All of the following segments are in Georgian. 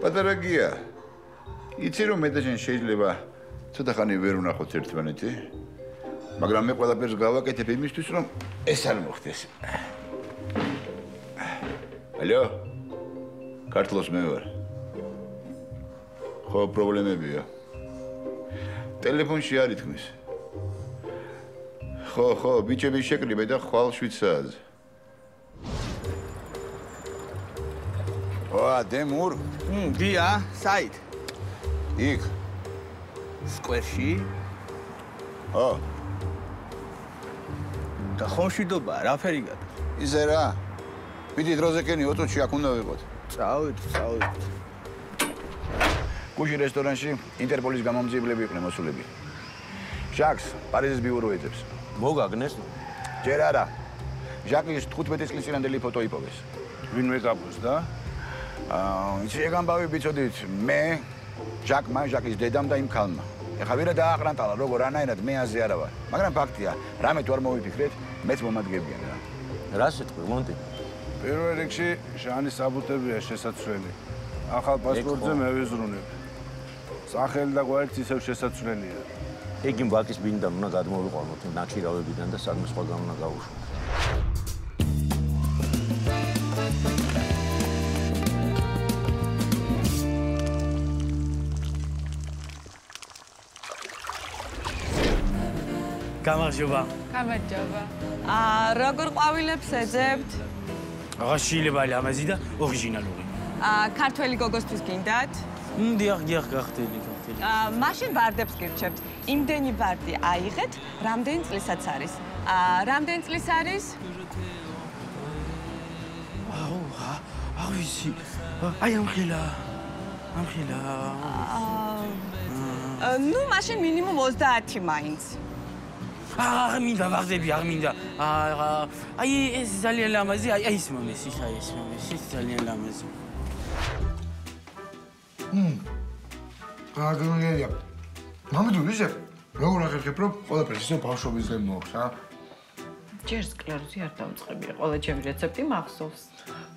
პატარაგია. იცი რომ მე და შენ შეიძლება ცოტა ხანი ვერ ვნახოთ ერთმანეთი, მაგრამ მე ყველაფერს გავაკეთებ იმისთვის, რომ ეს არ მოხდეს. ალო? ქართლოს მე ვარ. ხო, პრობლემებია. ტელეფონში არ ითქმის. ხო, ბიჭები შეკრიბე და ხვალ 7 საათზე. დემურ? დია, საით? იქ. სკვერში? ხო. და ხომშვიდობა, რა ფერი გადა? ისე რა. მიდი დროზე კენი ოტოჩი აქ უნდა ვიყოთ. წავედით. გუში რესტორანში ინტერპოლის გამომძიებლები იყვნენ მოსულები. ჟაკს პარიზის ბიურო ეძებს. მოგაგნეს? ჯერ არა. ჟაკის 15 წლის წინანდელი ფოტო იპოვეს. ვინმე გაბოს და? ისე გამბავი ბიცოდით, მე, ჟაკმა, ჟაკის დედამ და იმ ქალმა. ეხლა ვირა დააყრანტალა, როგორ ანაირად მე აზე არა ვარ. მაგრამ ფაქტია, რამე თუ არ მოვიფიქრეთ, მეც მომადგებიან რა. რა შეტყვი, მონტი? პირველ რიგში ჟანის საბუთებია შესაძლებელი. ახალ პასპორტზე მე ვიზრუნებ. სახელი და გვარიც ისევ შესაძლებელია. იგი ვაკის ბინდან უნდა გადმოვიყვანოთ ნაკირავებიდან და სადმე სხვაგან უნდა გავუშვათ. გამარჯობა. გამარჯობა. როგორ ყვავილებს ეძებთ? აღაშილება ლამაზი და ორიგინალური. ქართველი გოგოსთვის გინდათ? დიახ, გახდელი. მაშინ ვარდებს გირჩევთ. იმდენი ვარდი აიღეთ, რამდენი წლისაც არის. რამდენი წლის არის? ვიცი. აი ამხელა. ნუ მაშინ მინიმუმ 30 მაინც. არ მინდა ვაღდები, არ მინდა. აი ეს ძალიან ლამაზი, აი ის მომეს, ის ძალიან ლამაზი. აგრონია. მამიდულ ისე როგორ ახერხებ რომ ყველაფერს ისე ბავშვობის დღე მოაქვს, ჯერ სკლეროზი არ დავწყებია, ყველა ჩემი რეცეპტი მახსოვს.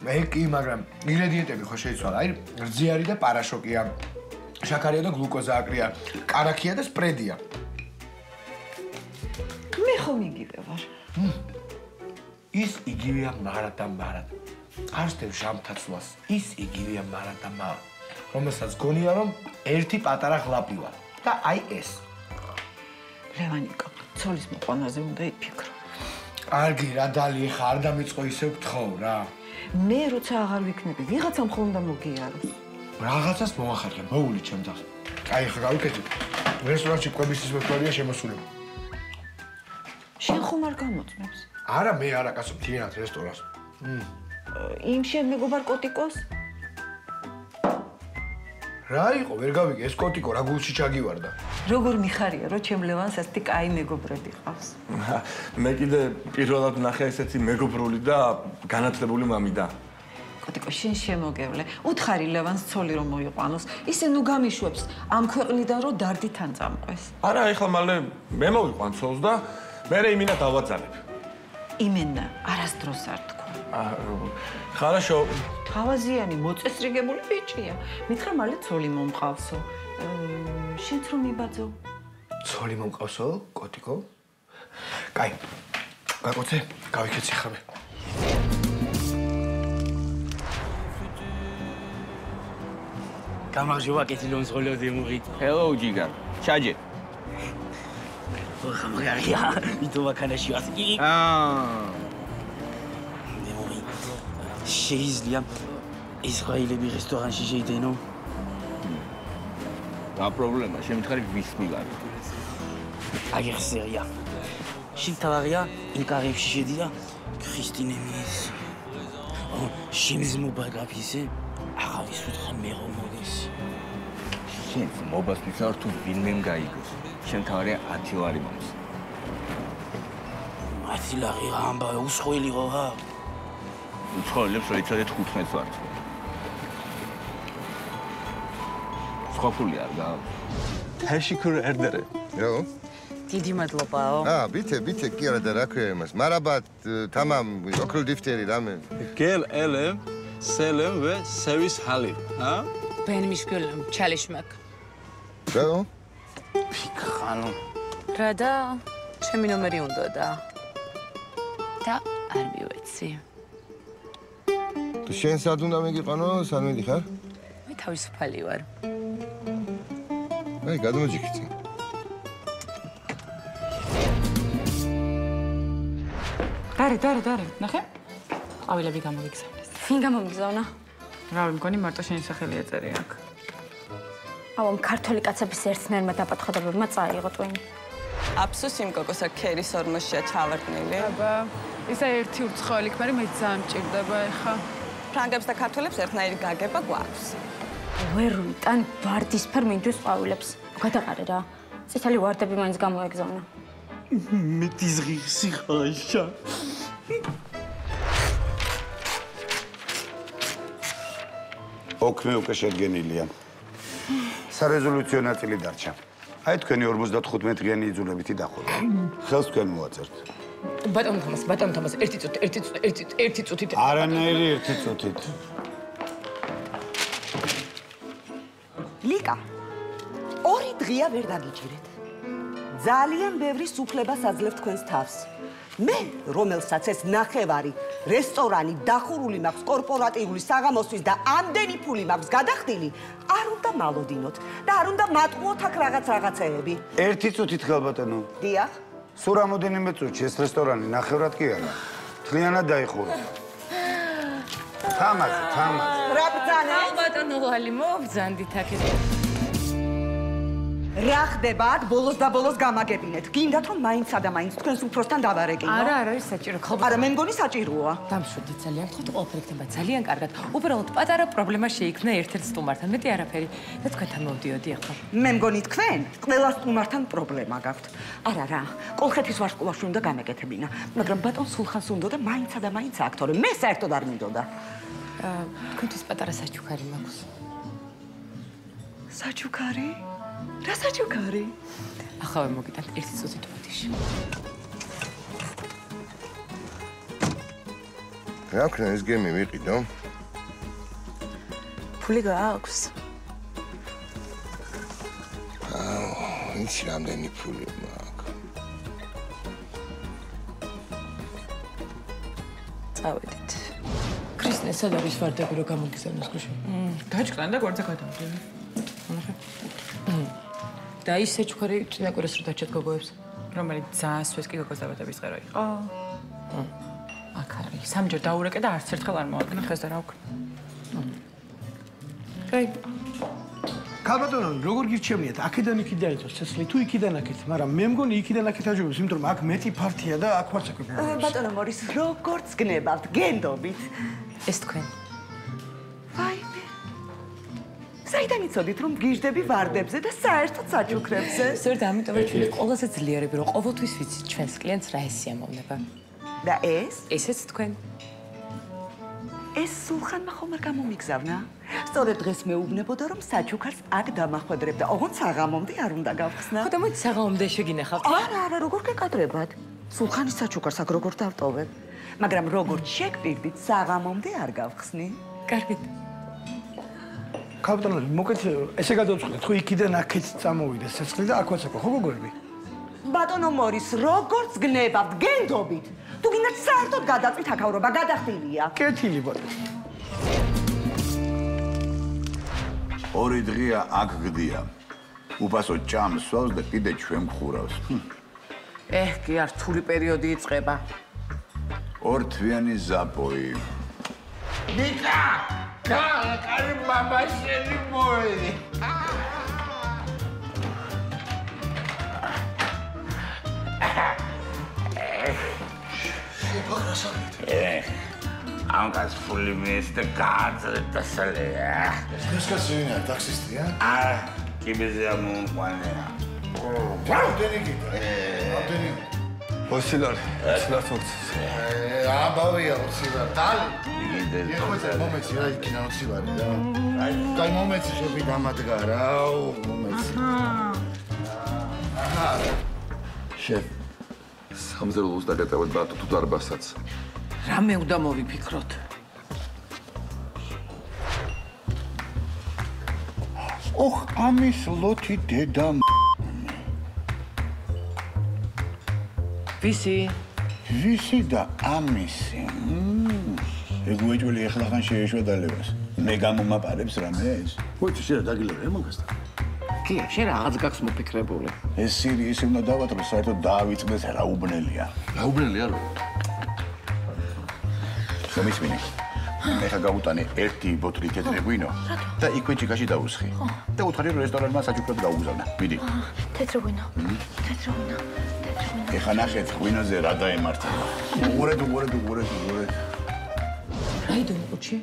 მე კი, მაგრამ ინგრედიენტები ხო შეიცვალა. აი, რძიარი და პარაშოკია, შაქარია და გლუკოზა აკრია, კარაქია და სპრედია. მე ხომ იგივე ვარ. ის იგივეა მარად და მარად. არსდევ ჟამთაცვლას, ის იგივეა მარად და მარად. რომელსაც გონია რომ ერთი პატარა ღლაპი ვარ და აი ეს. ლევანიკო, ცოლის მოყვანაზე უნდა იფიქრო. კარგი რა დალი, ხა არ დამიწყო ისე გთხოვ რა. მე როცა აღარ ვიქნები, ვიღაცამ ხომ უნდა მოგიაროს. რაღაცას მოახერხე, მოული ჩემ დას. აი ხა გავიკეთე. რესტორანში კვების ის მოწვევია შემოსულები. შენ ხომ არ გამოწმებს? არა, მე არა, კაცო, მთლიანად რესტორანს. იმ შენ მეგობარ კოტიკოს? რა იყო, ვერ გავიგე, ეს კოტიკო რა გულში ჩაგივარდა. როგორ მიხარია, რომ ჩემ ლევანს ასეთი კაი მეგობრები ყავს. მე კიდე პირველად ვნახე ესეთი მეგობრული და განათლებული მამიდა. კოტიკო, შენ შემოგევლე. უთხარი ლევანს ცოლი რომ მოიყვანოს. ისე ნუ გამიშვებს ამ ქვეყნიდან რომ დარდით ან წამყვეს. არა, ეხლა მალე მე მოვიყვან ცოლს და მე იმინა დავაძალებ. იმენა არასდროს არ თქვა. ხარაშო. თავაზიანი მოწესრიგებული ბიჭია. მითხრა მალე ცოლი მომყავსო. შენც რომ მიბაძო? ცოლი მომყავსო, კოტიკო? კაი. გაკოცე, გავიქეცი ხამე. გამარჯობა, კეთილონს ღოლოდი მუღით. Hello, Giga. ჩაჯე. ხამღარია, ვითომა ქანაში ვარ. შეიძლება ისრაელები რესტორანში შეიდენო? რა პრობლემა, შემითხარი ვის მიგარი? აი სერია. მთავარია ინკარებში შედია ქრისტინემის. შემიზმობაგაფისე აღავის უთხრა მე რომ მოდეს. შენ მობასთვის არ თუ ვინმემ გაიგოს. მთავარია 10 ლარი მომს. 10 ლარი რა ამბავე უსხველი ხო რა? უცხოელებს რა იცოდეთ 15 ვართ. სხვა ფული არ გააქვს. Teşekkür ederim. Yo. დიდი მადლობაო. ბითე კი არა და რა ქვია იმას. მარაბათ თამამ ოქროლ დიფტერი რამე. გელ ელემ სელემ ვე სევის ჰალი. ბენ მიშკულემ ჩალიშმაკ. რა? ფიქხანო. რა და ჩემი ნომერი უნდა და არ მივეცი. თუ შენ სად უნდა მიგიყვანო, სად მიდიხარ? მე თავისუფალი ვარ. აი, გადმოჯიქით. დარე, ნახე? ყვავილები გამოგიგზავნეს. ვინ გამომიგზავნა? რა მგონი მარტო შენი სახელი ეწერია აქ. ამ ქართული კაცების ერთნაირმა დაპათხოდებებმა წაიღო ტვინი. აფსუს იმ კოკოსა ქერის ორმოშია ჩავარდნილი. აბა, ისა ერთი ურცხოველი ქმარი მე ძალიან მჭირდება ეხა. ფრანგებს და ქართველებს ერთნაირი გაგება გვაქვს. ვერუნტან ვარდისფერ მინდვის ყვავილებს. გადაყარე რა. წითელი ვარდები მაინც გამოეგზავნა. მე დიზღისი ხაიშა. ოქმე უკვე შედგენილია. სარეზოლუციო ნაწილი დარჩა. აი თქვენი 55 დღიანი იძულებითი დახურვა. ხელს თქვენ მოაწერთ. ბატონო თამას, ერთი წუთით. არანაირი ერთი წუთით. ლიკა, 2 დღეა ვერ დაგიჭირეთ. ძალიან ბევრი სუფლებას აძლევთ თქვენს თავს. მე, რომელსაც ეს ნახევარი, რესტორანი, დახურული მაქვს, კორპორატიული საღამოსთვის და ამდენი ფული მაქვს გადახდილი, არ უნდა მალოდინოთ და არ უნდა მატყუოთ აქ რაღაცეები. ერთი წუთით ხალბატონო. დიახ. სულ რამოდენიმე წუთში ეს რესტორანი ნახევრად კი არა. მთლიანად დაიხურა. თამაზი. რა ბრძანა? ბატონო ვალი მობრძანდით აქეთ. რა ხდება აქ ბოლოს და ბოლოს გამაგებინეთ. გინდათ რომ მაინცსა და მაინც თქვენს უფროსთან დავარეკინო? არა, არ არის საჭირო. არა, მე მგონი საჭიროა. დამშვიდით ძალიან გთხოვთ, ყველაფერი იქნება ძალიან კარგად. უბრალოდ პატარა პრობლემა შეიქმნა ერთ-ერთ სტუმართან, მეტი არაფერი. და თქვენთან მოვდიოდი ახლა. მე მგონი თქვენ ყველა სტუმართან პრობლემა გაქვთ. არა რა, კოლხეთის ვარსკვლავში უნდა გამეკეთებინა, მაგრამ ბატონ სულხანს უნდა და მაინცსა და მაინც აქტორი. მე საერთოდ არ მინდოდა. თქვენთვის პატარა საჩუქარი მაქვს. საჩუქარი? რა საჩუქარი? ახლა მოგიტანთ ერთი წუთით ოდიში. რა ქნა ეს გემი ვიყიდო? ფული გააქვს? იცი რამდენი ფული მაქვს? წავედით. ქრისტე, სად არის ვარდები რომ გამოგიზავნოს გუშინ? გაჭკნა და გვერდზე გადავდივი. და ის საჩუქარი წინა კვირას რო დაჭეთ გოგოებს, რომელიც ძალიან სვეს კი გოგოს დაბადების ღერო იყო. აქ არის. სამჯერ დაურეკე და არც ერთხელ არ მოვადგინე ხეს და რა ვქნა. აი. ქალბატონო, როგორ გირჩევნიათ? აქედან იქიდან იწოს ცეცხლი თუ იქიდან აქეთ, მაგრამ მე მგონი იქიდან აქეთ აჯობებს, იმიტომ რომ აქ მეტი ფართია და აქ ვარც აკეთებ. ბატონო მორის, როგორც გნებავთ, გენდობით. ეს თქვენ. ვაიმე. საიდან იცოდით რომ გიждები ვარდებზე და საერთოდ საჩუქრებზე? სწორედ ამიტომაც ჩვენ ყველაზე ძლიერები რომ ყოველთვის ვიცით ჩვენს კლიენტს რა ესიამოვნება. და ეს? ესეც თქვენ. ეს სულხანმა ხომ არ გამომიგზავნა? სწორედ დღეს მეუბნებოდა რომ საჩუქარს აქ დამახვედრებ და ოღონდ საღამომდე არ უნდა გავხსნა. ხო და მოიცა საღამომდე შეგინახავთ. არა, როგორ გეკადრებათ? სულხანის საჩუქარს აქ როგორ დავტოვებ? მაგრამ როგორც შეგვირდით, საღამომდე არ გავხსნი. კარგით. ქალბატონო, მოკეთ ესე გადავწყვეტეთ, ხო იქიდან აქეთ წამოვიდეს ცეცხლი და აქ ვაცაკო, ხო გოგოები? ბატონო მორის, როგორც გნებავთ, გენდობით. თუ გინდათ საერთოდ გადაწვით აქაურობა, გადახდილია. კეთილი ბატონო. 2 დღეა აქ გდია. უფასო ჭამს სვავს და კიდე ჩვენ გხურავს. კი არ რთული პერიოდი იწყება. 2 თვიანი ზაპოი. ლიკა! კარი მამა შენი მოედი. ამას ფული მის და გააძლევ და სალია. ეს კაცი ვინაა, ტაქსისტია? კიბეზე მომყვანია. რამდენი გიდა? რამდენი? ოსილარი, სლათოქს. აბავია ოსილარი. დალი. ეხოცა მომეცი რა იქნა ოსილარი რა. აი მომეცი შეფი დამადგა რა, მომეცი. შეფ, სამზარეულოს დაგატევეთ ბატო თუ დარბასაც. რამე უნდა მოვიფიქროთ? ოხ, ამის ლოთი დედა ვისი და ამისი. ეგუეჭველი ეხლახან შეეშვედალებას. მე გამომაპარებს რამეს? მოიცი შენ დაგილევე მაგასთან. კი, შენ რაღაც გაქვს მოფიქრებული. ეს სერია ისე უნდა დავატრო, საერთოდ დაავიწყდეს რა უბნელია. რა უბნელია რო? შემისმინე. მე ხა გავუტანე ერთი ბოთლი თეთრი ღვინო და იქვე ჭიქაში დაუსხი. და უთხარი რომ რესტორანმა საჩუქრად გაუგზავნა. მიდი. თეთრი ღვინო. ეხა ნახეთ ღვინოზე რა დაემართება. უღურეთ. რაიდონი ყუთში?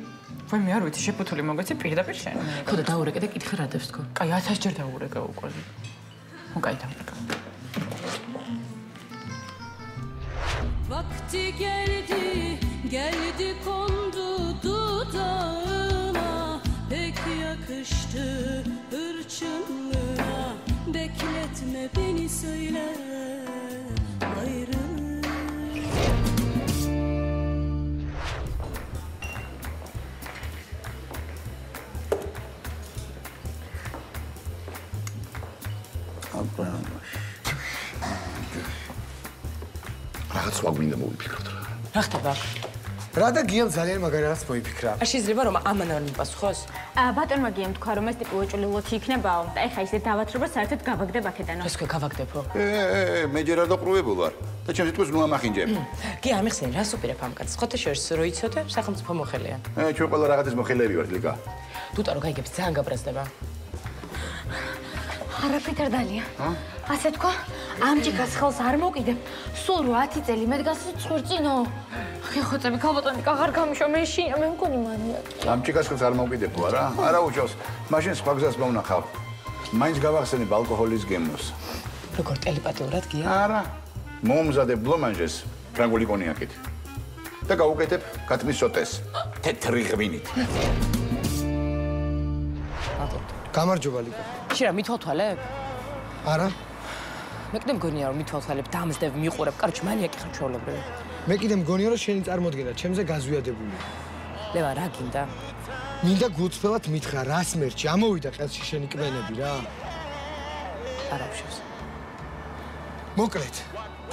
ვაი მე არ ვიცი შეფუთული მოგეცი პირდაპირ შენ. ხო და დაურეკე და კითხე რა დევს თქო. კაი 1000 ჯერ დაურეკე უკვე. ხო კაი დაურეკე. Vakti geldi kondu dudağına pek yakıştı hırçınlığına bekletme beni söyle ayrılık. რაღაც სხვა გვინდა მოვიფიქროთ რა. რა ხდება? რა და გიამ ძალიან მაგარი რაღაც მოიფიქრა. შეიძლება რომ ამან არ მიპასუხოს? ბატონმა გიამ თქვა რომ ეს ტიპი უეჭველი ლოთი იქნებაო და ეხა ისე დავათრობა საერთოდ გავაგდებ აქედანო. ეს ქვე გავაგდებო. მე ჯერ არ დაყრუებულ ვარ და ჩემს თვითონ ნუ ამახინჯებ. კი ამიხსენ რას უპირებ ამ კაცს? ხოთე შორს რო იცოდე სახელმწიფო მოხელეა. ჩვენ ყველა რაღაცის მოხელეები ვართ ლიკა. დუტა რო გაიგებს ძალიან გაბრაზდება. არაფრით არ დალია. ასე თქვა, ამჯიკას ხელს არ მოკიდებ. სულ 10 წელი მედგას ცხვირწინო. ხეხოწები ქალბატონი აღარ გამიშვა მე შია მე მგონი მანიაკი. ამჯიკას ხელს არ მოკიდებ თუ არა? არა უჩავს. მაშინ სხვა გზას მომნახავ. მაინც გავახსენებ ალკოჰოლის გემოს. როგორ ტელეპათიურად გია? არა. მომზადებ ბლომანჟეს ფრანგული კონიაკით. და გავუკეთებ კატმის სოტეს თეთრი ღვინით. გამარჯობა ლიკა. შენ რა მithვალთვალებ? არა. მე კიდე მგონია რომ მithვალთვალებ, დამზდებ, მიყურებ, კაროჩ მანიაკი ხარ ჩვეულებრივი. მე კიდე მგონია რომ შენი წარმოდგენა ჩემზე გაზვიადებულია. ლევან რა გინდა? მინდა გულწრფელად მითხრა რას მერჩი, ამოვიდა ყელში შენი კბენები რა. არა ვშევს. მოკლედ,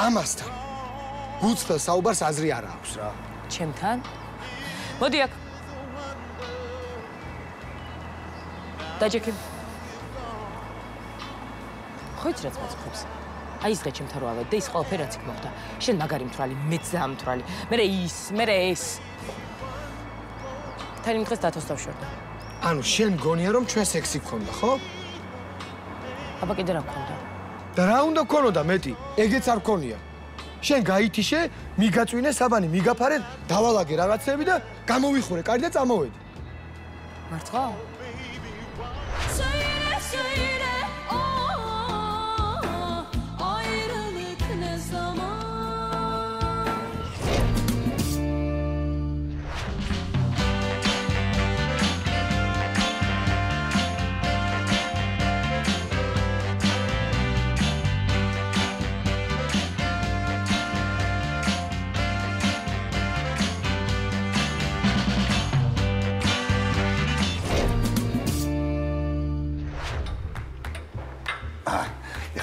ამასთან გულწრფელ საუბარს აზრი არ აქვს რა. ჩემთან? მოდი აქ. დაჯექი. ხო იცი რაც მოწყვებს. აი ის დღე ჩემთან რო ავედი და ის ყველაფერი რაც იქ მოხდა. შენ მაგარი მთვრალი, მეც ზამთვრალი. მერე ის, მერე ეს. თან იმ დღეს დათოს დავშორდა. ანუ შენ მგონია რომ ჩვენ სექსი გქონდა, ხო? აბა კიდე რა გქონდა? და რა უნდა გქონოდა მეტი? ეგეც არ გქონია. შენ გაითიშე, მიგაწვინე საბანი, მიგაფარე, დავალაგე რაღაცები და გამოვიხურე, კარგი და წამოვედი. მართლა?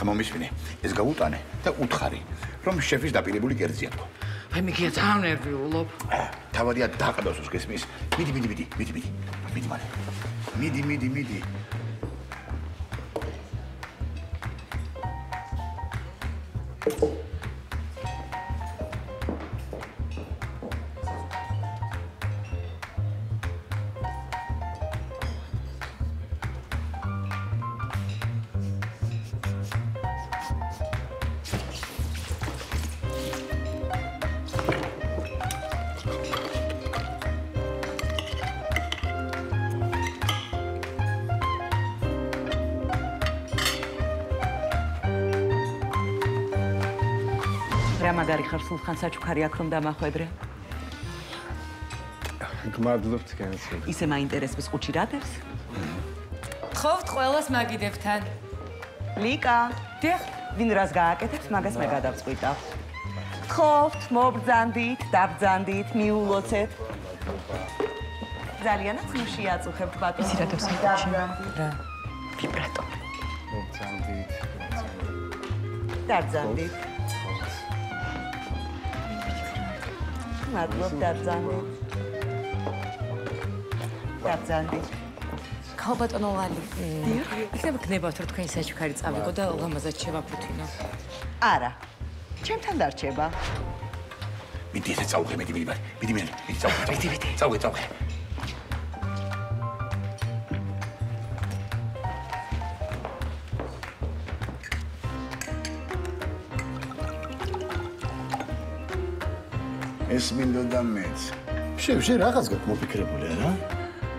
მომისმინე, ეს გავუტანე და უთხარი, რომ შეფის დაპირებული კერძია თქო. აი მე კიდე ძალიან ნერვიულობ. თავადია დაყდოს უსკეს მის. მიდი მალე. მიდი. რა მაგარი ხარ სულხან საჩუქარი აქ რომ დამახვედრე? გმადლობთ განსხვავებით. ისე მაინტერესებს ყუთში რა დევს? ხოვთ ყველას მაგიდებთან. ლიკა. დიახ, ვინ რას გააკეთებს, მაგას მე გადავწყვიტავ. გთხოვთ, მობრძანდით, დაბრძანდით, მიულოცეთ. ძალიანაც მუშიაწუხებთ ბატონო. იცი რა დავსაუბრე? რა? ვიბრატო. მობრძანდით. დაბრძანდით. მადლობ დაბრძანდით. დაბრძანდით. ქალბატონო ლალი. იქნება გნებავთ რომ თქვენი საჩუქარი წავიღო და ლამაზად შევაფუთინო. არა. ჩემთან დარჩება. მიდი ესე წავუხე, მიდი წავუხე. ეს მინდოდა მეც. შენ რაღაც გაკმოფიქრებული არა?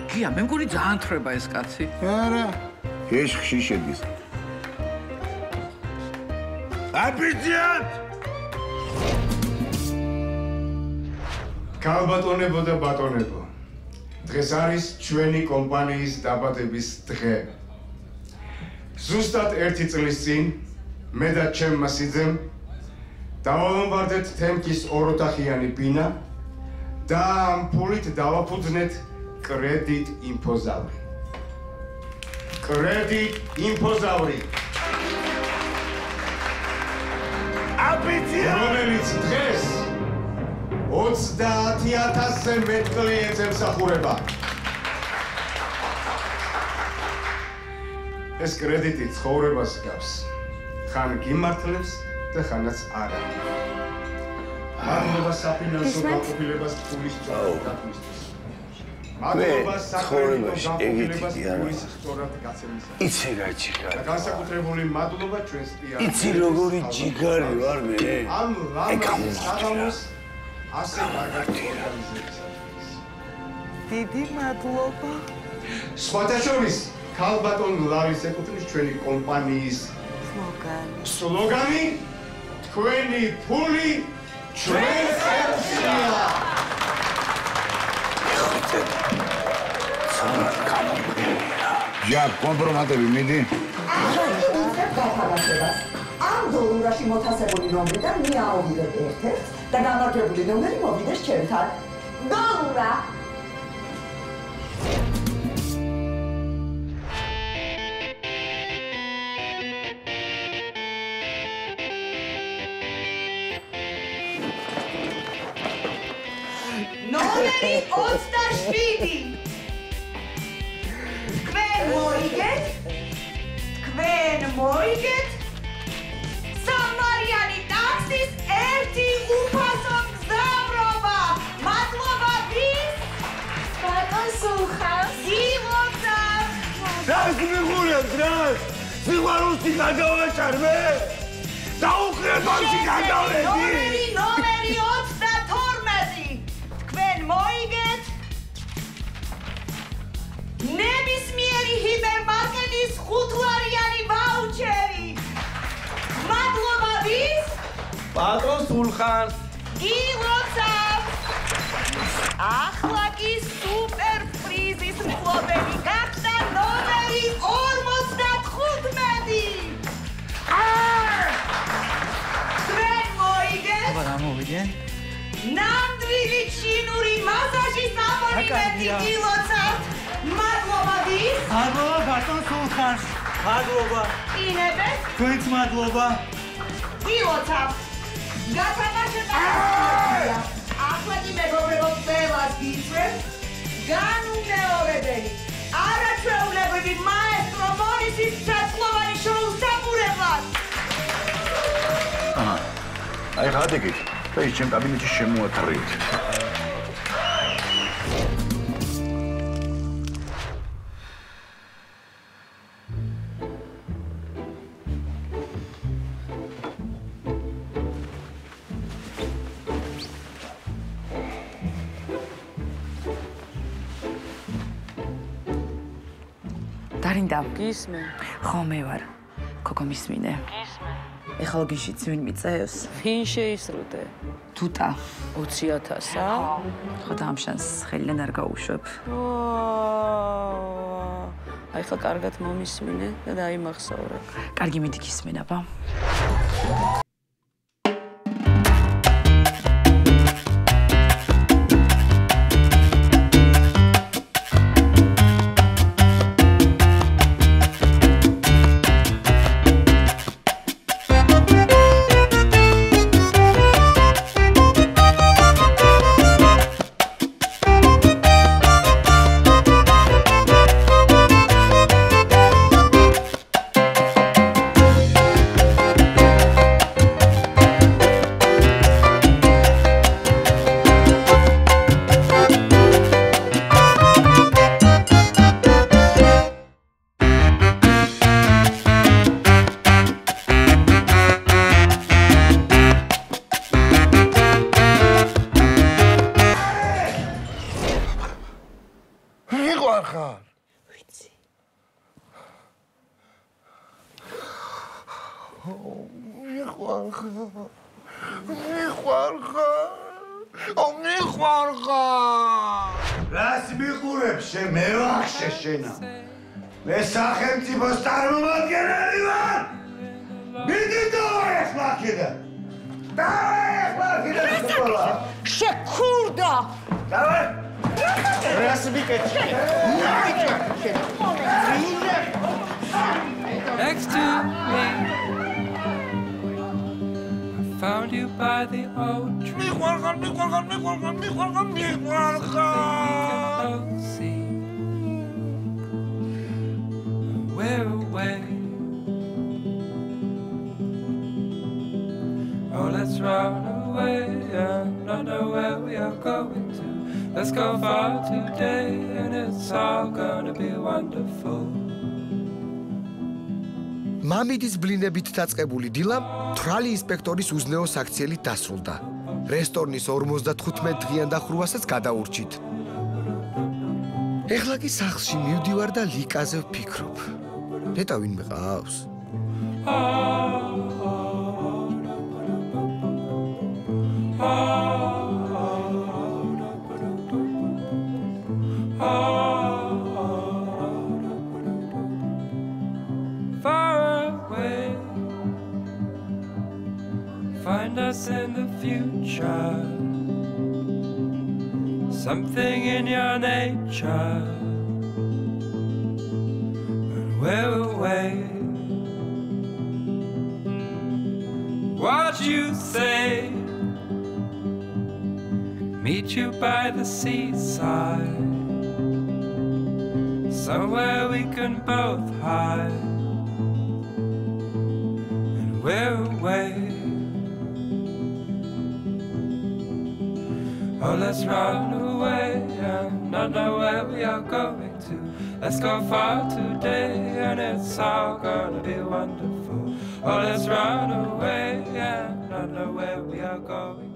გია, მე მგონი ძალიან თრება ეს კაცი. არა. ეშხში შედის. აბიჯად! ქალბატონებო და ბატონებო, დღეს არის ჩვენი კომპანიის დაბადების დღე. ზუსტად 1 წლის წინ მე და ჩემმა სიძემ დავავამბარდეთ თემკის ოროთახიანი ბინა და ამ ფულით დავაფუძნეთ კრედიტ იმპოზავრი. კრედიტ იმპოზავრი. რომელიც დღეს 30,000-ზე მეტ კლიენტს ემსახურება. ეს კრედიტი ცხოვრებას გავს. ხან გიმართლებს და ხანაც არა. მადლობა საფინანსო გაყოფილებას ფულის სწორად გათვლისთვის. მადლობა საქრებულოს გაყოფილებას ფულის სწორად გაცემისათვის. იცი რა ჯიგარი. და განსაკუთრებული მადლობა ჩვენს პიარს. იცი როგორი ჯიგარი ვარ მე. ამ ლამაზ საღამოს ასე კარგად ორგანიზებისათვის. დიდი მადლობა. სხვათა შორის ქალბატონ ლავის ეკუთვნის ჩვენი კომპანიის სლოგანი თქვენი ფული ჩვენს ხელშია. ჟაბ, კომპრომატები მიდი. ამ დოლარში მოთასებული ნომრიდან მე ავიღებ ერთ-ერთ და გამარჯვებული ნომერი მოვიდეს ჩემთან. დოლარა. ნომერი 27. თქვენ მოიგეთ სამარიანი ტაქსის ერთი უფასო მგზავრობა. მადლობა ვის? ბატონ სულხანს. გიმოცავ. რას მიყურებთ რას? სიყვარულში გადავაჭარ მე? დაუხრებ ამში გადავედი. ნომერი 32. თქვენ მოიგეთ ნებისმიერი ჰიპერმარკეტის 5-ლარიანი ვაუჩერი. მადლობა ვის? ბატონ სულხანს. გილოცავ. ახლა კი სუპერ პრიზის მფლობელი გახდა ნომერი 55. თქვენ მოიგეთ აბა რა მოვიგე? ნამდვილი ჩინური მასაჟის აბონემენტი გილოცავთ. მადლობა ვის? მადლობა ბატონ სულხანს. მადლობა. ინებეთ? თქვენც მადლობა. გილოცავთ. გათამაშეთ ახლა. ახლა კი მეგობრებო ყველას გიწვევ. განუმეორებელი. არაჩვეულებრივი მაესტრო მორისის ცეცხლოვანი შოუ საფურებლად. აი ხადეკით და ის ჩემ კაბინეტში შემოათრით. დარინდა. გისმენ. ხო მე ვარ. ქოკო მისმინე. გისმენ. ეხლა გიშიც ვინ მიწევს? ვინ შეისრუდე? თუტა 20,000-ა? ხო და ამ შანს ხელიდან არ გაუშვებ. აი ხა კარგად მომისმინე და დაიმახსოვრე. კარგი მიდი გისმენ აბა. რას მიყურებ შენ მე ვახშე შენა მე სახელმწიფოს წარმომადგენელი ვარ მიდი დაეხლა აქედან დაეხლა აქედან შეკურდა დავარ რას მიკეთე Next to me Found you by the old tree. We're away. Oh, let's run away and not know where we are going to. Let's go far today and it's all gonna be wonderful. მამიდის ბლინებით დაწყებული დილა თრალი ინსპექტორის უზნეო საქციელით დასრულდა. რესტორნის 55 დღიან დახურვასაც გადაურჩით. ეხლა კი სახლში მივდივარ და ლიკაზე ვფიქრობ. ნეტა ვინმე ყავს? Find us in the future. Something in your nature. And we're away. What you say? Meet you by the seaside. Somewhere we can both hide. And we're away. Oh, let's run away and not know where we are going to. Let's go far today and it's all gonna be wonderful. Oh, let's run away and not know where we are going.